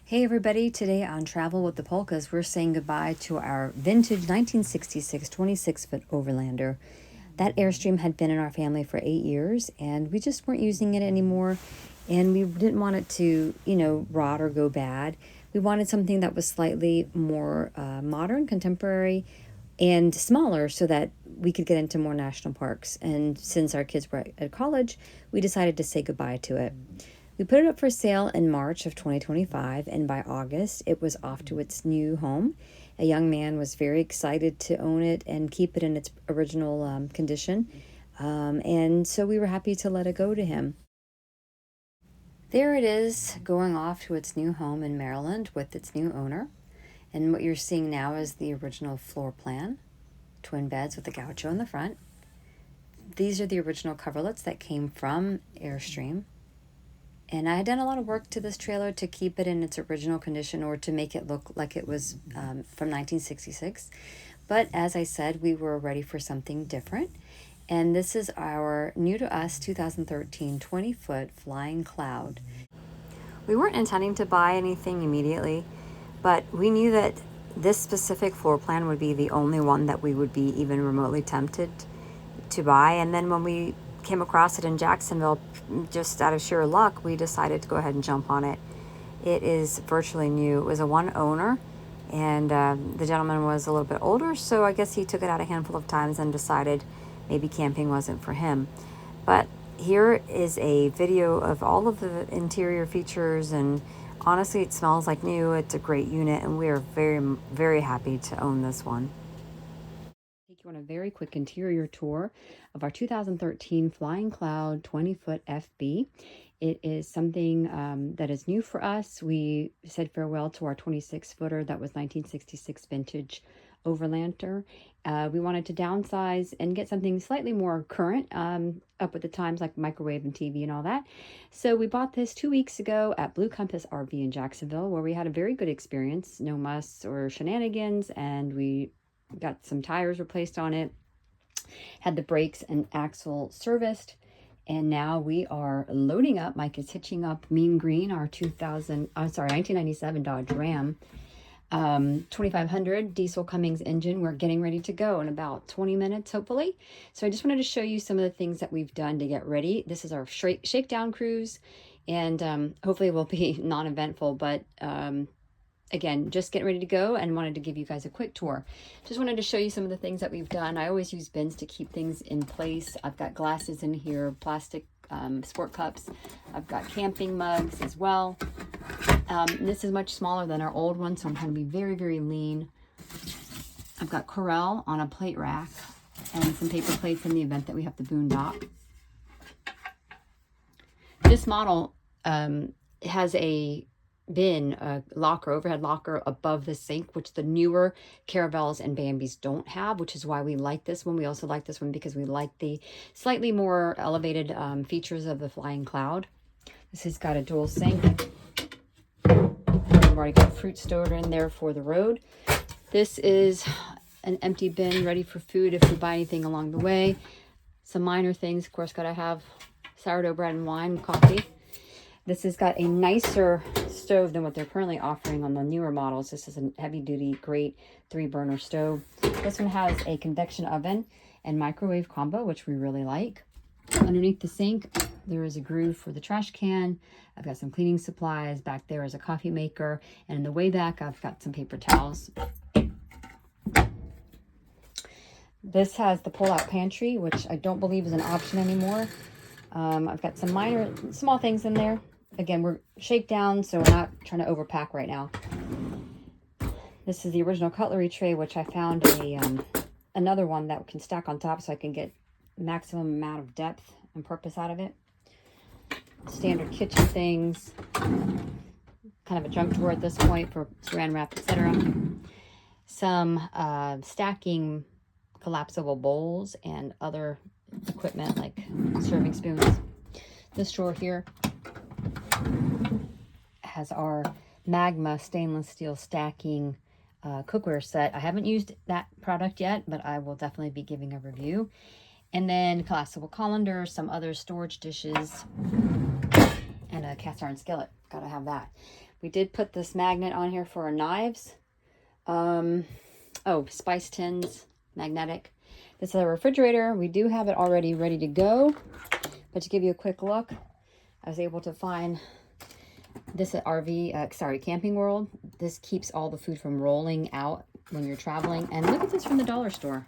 Hey everybody, today on Travel with the Polkas, we're saying goodbye to our vintage 1966 26-foot Overlander. That Airstream had been in our family for 8 years and we just weren't using it anymore, and we didn't want it to, rot or go bad. We wanted something that was slightly more modern, contemporary, and smaller so that we could get into more national parks. And since our kids were at college, we decided to say goodbye to it. We put it up for sale in March of 2025, and by August, it was off to its new home. A young man was very excited to own it and keep it in its original condition, and so we were happy to let it go to him. There it is, going off to its new home in Maryland with its new owner. And what you're seeing now is the original floor plan. Twin beds with a gaucho in the front. These are the original coverlets that came from Airstream. And I had done a lot of work to this trailer to keep it in its original condition, or to make it look like it was from 1966. But as I said, we were ready for something different. And this is our new to us 2013 20-foot Flying Cloud. We weren't intending to buy anything immediately, but we knew that this specific floor plan would be the only one that we would be even remotely tempted to buy. And then when we came across it in Jacksonville, just out of sheer luck, we decided to go ahead and jump on it. It is virtually new. It was a one owner, and the gentleman was a little bit older, so I guess he took it out a handful of times and decided maybe camping wasn't for him. But here is a video of all of the interior features, and honestly, it smells like new. It's a great unit, and we are very, very happy to own this one. Take you on a very quick interior tour of our 2013 Flying Cloud 20-foot FB. It is something that is new for us. We said farewell to our 26-footer that was 1966 vintage Overlander. We wanted to downsize and get something slightly more current, up with the times, like microwave and TV and all that. So we bought this 2 weeks ago at Blue Compass RV in Jacksonville, where we had a very good experience, no musts or shenanigans, and we got some tires replaced on it, had the brakes and axle serviced, and now we are loading up. Mike is hitching up Mean Green, our 1997 Dodge Ram, 2500 diesel Cummins engine. We're getting ready to go in about 20 minutes, hopefully. So I just wanted to show you some of the things that we've done to get ready. This is our shakedown cruise, and hopefully it will be non-eventful, but again, just getting ready to go, and wanted to give you guys a quick tour. Just wanted to show you some of the things that we've done. I always use bins to keep things in place. I've got glasses in here, plastic sport cups. I've got camping mugs as well. This is much smaller than our old one, so I'm trying to be very, very lean. I've got Corel on a plate rack and some paper plates in the event that we have to boondock. This model has a bin, a locker, overhead locker above the sink, which the newer Caravels and Bambis don't have, which is why we like this one. We also like this one because we like the slightly more elevated features of the Flying Cloud. This has got a dual sink. I've already got fruit stored in there for the road. This is an empty bin ready for food if we buy anything along the way. Some minor things, of course, gotta have sourdough bread and wine, coffee. This has got a nicer stove than what they're currently offering on the newer models. This is a heavy-duty, great 3-burner stove. This one has a convection oven and microwave combo, which we really like. Underneath the sink, there is a groove for the trash can. I've got some cleaning supplies. Back there is a coffee maker. And in the way back, I've got some paper towels. This has the pull-out pantry, which I don't believe is an option anymore. I've got some minor, small things in there. Again, we're shakedown, so we're not trying to overpack right now. This is the original cutlery tray, which I found another one that can stack on top so I can get maximum amount of depth and purpose out of it. Standard kitchen things. Kind of a junk drawer at this point for saran wrap, etc. Some stacking collapsible bowls and other equipment like serving spoons. This drawer here has our Magma stainless steel stacking cookware set. I haven't used that product yet, but I will definitely be giving a review. And then collapsible colander, some other storage dishes, and a cast iron skillet. Gotta have that. We did put this magnet on here for our knives. Oh, spice tins, magnetic. This is a refrigerator. We do have it already ready to go. But to give you a quick look, I was able to find this at Camping World. This keeps all the food from rolling out when you're traveling. And look at this from the dollar store.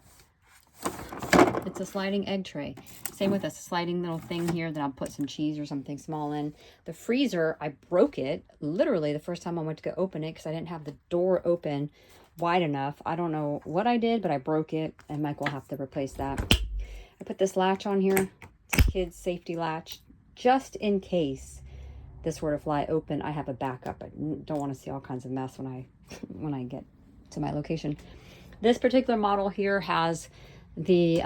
It's a sliding egg tray. Same with a sliding little thing here that I'll put some cheese or something small in. The freezer, I broke it literally the first time I went to go open it because I didn't have the door open wide enough. I don't know what I did, but I broke it, and Mike will have to replace that. I put this latch on here. It's a kid's safety latch, just in case this were to fly open. I have a backup. I don't want to see all kinds of mess when I get to my location. This particular model here has the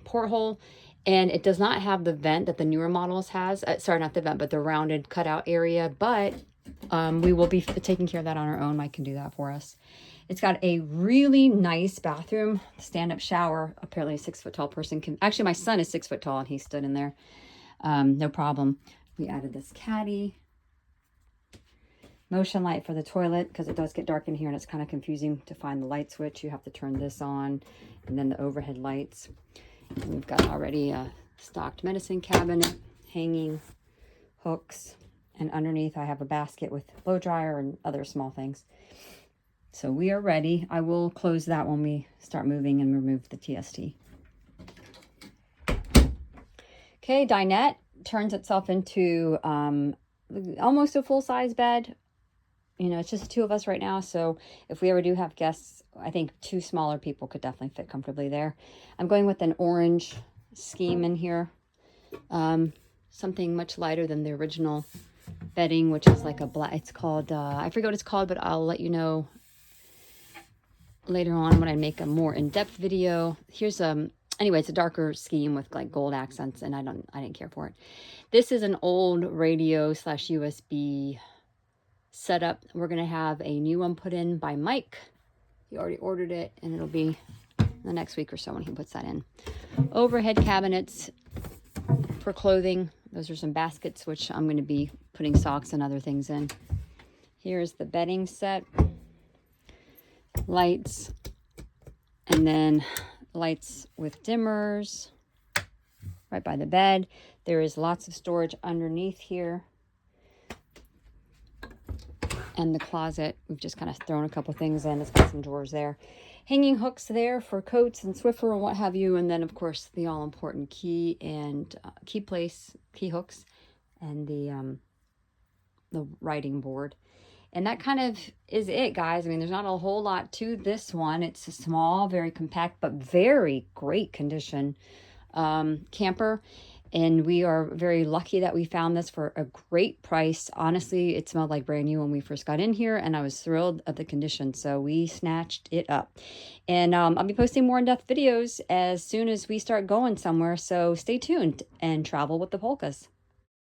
porthole, and it does not have the vent that the newer models has. Sorry, not the vent, but the rounded cutout area. But we will be taking care of that on our own. Mike can do that for us. It's got a really nice bathroom, stand-up shower. Apparently a 6 foot tall person can, actually my son is 6 foot tall and he stood in there. No problem. We added this caddy. Motion light for the toilet because it does get dark in here and it's kind of confusing to find the light switch. You have to turn this on, and then the overhead lights. And we've got already a stocked medicine cabinet, hanging hooks, and underneath I have a basket with blow dryer and other small things. So we are ready. I will close that when we start moving and remove the TST. Okay, dinette turns itself into almost a full-size bed. You know, it's just the two of us right now. So if we ever do have guests, I think 2 smaller people could definitely fit comfortably there. I'm going with an orange scheme in here. Something much lighter than the original bedding, which is like a black, it's called, I forget what it's called, but I'll let you know later on when I make a more in-depth video. Here's anyway, it's a darker scheme with like gold accents, and I didn't care for it. This is an old radio / USB setup. We're gonna have a new one put in by Mike. He already ordered it, and it'll be the next week or so when he puts that in. Overhead cabinets for clothing. Those are some baskets which I'm going to be putting socks and other things in. Here's the bedding set. Lights, and then lights with dimmers right by the bed. There is lots of storage underneath here, and the closet, we've just kind of thrown a couple things in. It's got some drawers there, hanging hooks there for coats and Swiffer and what have you, and then of course the all-important key and key hooks, and the writing board. And that kind of is it, guys. I mean, there's not a whole lot to this one. It's a small, very compact, but very great condition camper. And we are very lucky that we found this for a great price. Honestly, it smelled like brand new when we first got in here, and I was thrilled at the condition. So we snatched it up. And I'll be posting more in-depth videos as soon as we start going somewhere. So stay tuned and travel with the polkas.